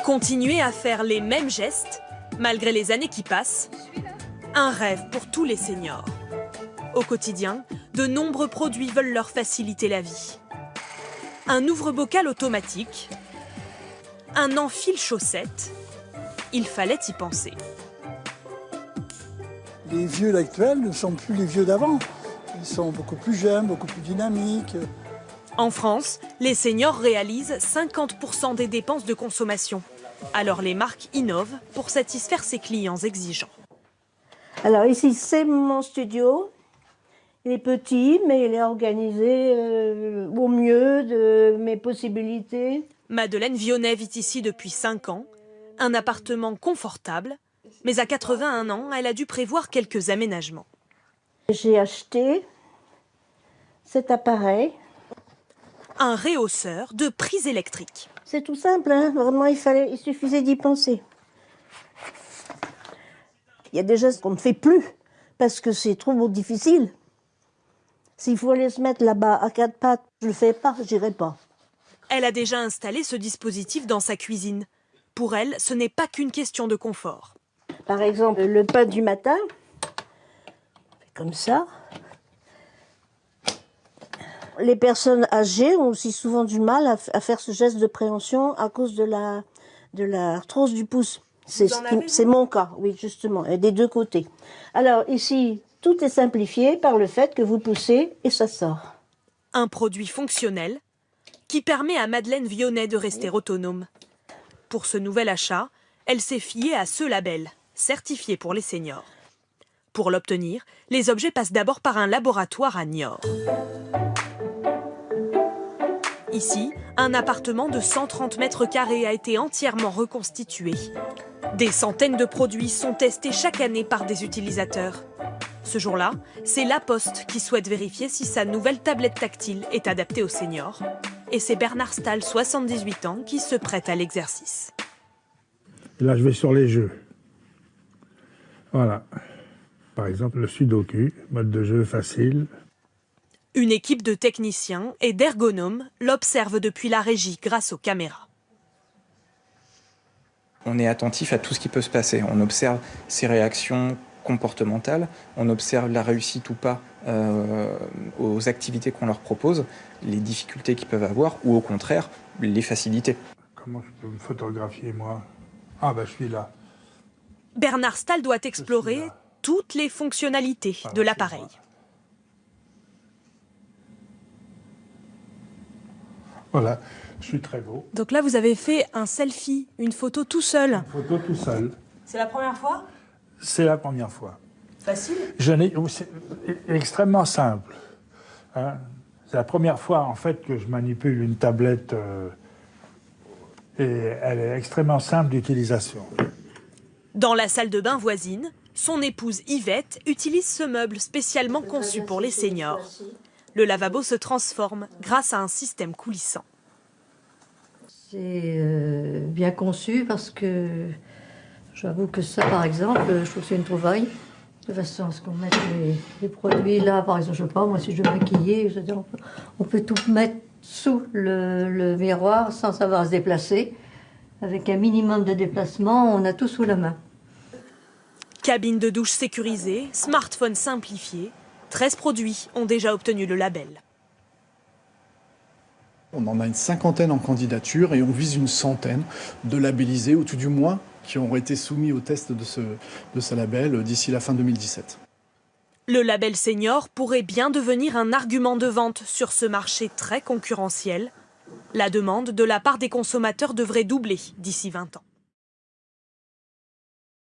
Continuer à faire les mêmes gestes, malgré les années qui passent, un rêve pour tous les seniors. Au quotidien, de nombreux produits veulent leur faciliter la vie. Un ouvre-bocal automatique, un enfile-chaussette, il fallait y penser. Les vieux actuels ne sont plus les vieux d'avant. Ils sont beaucoup plus jeunes, beaucoup plus dynamiques. En France, les seniors réalisent 50% des dépenses de consommation. Alors les marques innovent pour satisfaire ces clients exigeants. Alors ici, c'est mon studio. Il est petit, mais il est organisé au mieux de mes possibilités. Madeleine Vionnet vit ici depuis 5 ans. Un appartement confortable, mais à 81 ans, elle a dû prévoir quelques aménagements. J'ai acheté cet appareil. Un réhausseur de prise électrique. C'est tout simple, hein. Vraiment, il suffisait d'y penser. Il y a des gestes qu'on ne fait plus, parce que c'est trop difficile. S'il faut aller se mettre là-bas à 4 pattes, je ne le fais pas, j'irai pas. Elle a déjà installé ce dispositif dans sa cuisine. Pour elle, ce n'est pas qu'une question de confort. Par exemple, le pain du matin, comme ça. Les personnes âgées ont aussi souvent du mal à faire ce geste de préhension à cause de l'arthrose du pouce. C'est mon cas, oui, justement, et des deux côtés. Alors ici, tout est simplifié par le fait que vous poussez et ça sort. Un produit fonctionnel qui permet à Madeleine Vionnet de rester autonome. Pour ce nouvel achat, elle s'est fiée à ce label, certifié pour les seniors. Pour l'obtenir, les objets passent d'abord par un laboratoire à Niort. Ici, un appartement de 130 mètres carrés a été entièrement reconstitué. Des centaines de produits sont testés chaque année par des utilisateurs. Ce jour-là, c'est La Poste qui souhaite vérifier si sa nouvelle tablette tactile est adaptée aux seniors. Et c'est Bernard Stahl, 78 ans, qui se prête à l'exercice. Là, je vais sur les jeux. Voilà. Par exemple, le Sudoku, mode de jeu facile. Une équipe de techniciens et d'ergonomes l'observe depuis la régie grâce aux caméras. On est attentif à tout ce qui peut se passer. On observe ses réactions comportementales, on observe la réussite ou pas aux activités qu'on leur propose, les difficultés qu'ils peuvent avoir ou au contraire, les facilités. Comment je peux me photographier, moi? Ah, je suis là. Bernard Stahl doit explorer toutes les fonctionnalités de l'appareil. Voilà, je suis très beau. Donc là, vous avez fait un selfie, une photo tout seul. Une photo tout seul. C'est la première fois? C'est la première fois. Facile? C'est extrêmement simple. Hein. C'est la première fois, en fait, que je manipule une tablette et elle est extrêmement simple d'utilisation. Dans la salle de bain voisine, son épouse Yvette utilise ce meuble spécialement conçu pour les seniors. Le lavabo se transforme grâce à un système coulissant. C'est bien conçu parce que j'avoue que ça, par exemple, je trouve que c'est une trouvaille. De façon à ce qu'on mette les produits là, par exemple, je sais pas, moi si je veux maquiller, on peut tout mettre sous le miroir sans savoir se déplacer. Avec un minimum de déplacement, on a tout sous la main. Cabine de douche sécurisée, smartphone simplifié, 13 produits ont déjà obtenu le label. On en a une cinquantaine en candidature et on vise une centaine de labellisés, ou tout du moins qui auront été soumis au test de ce label d'ici la fin 2017. Le label senior pourrait bien devenir un argument de vente sur ce marché très concurrentiel. La demande de la part des consommateurs devrait doubler d'ici 20 ans.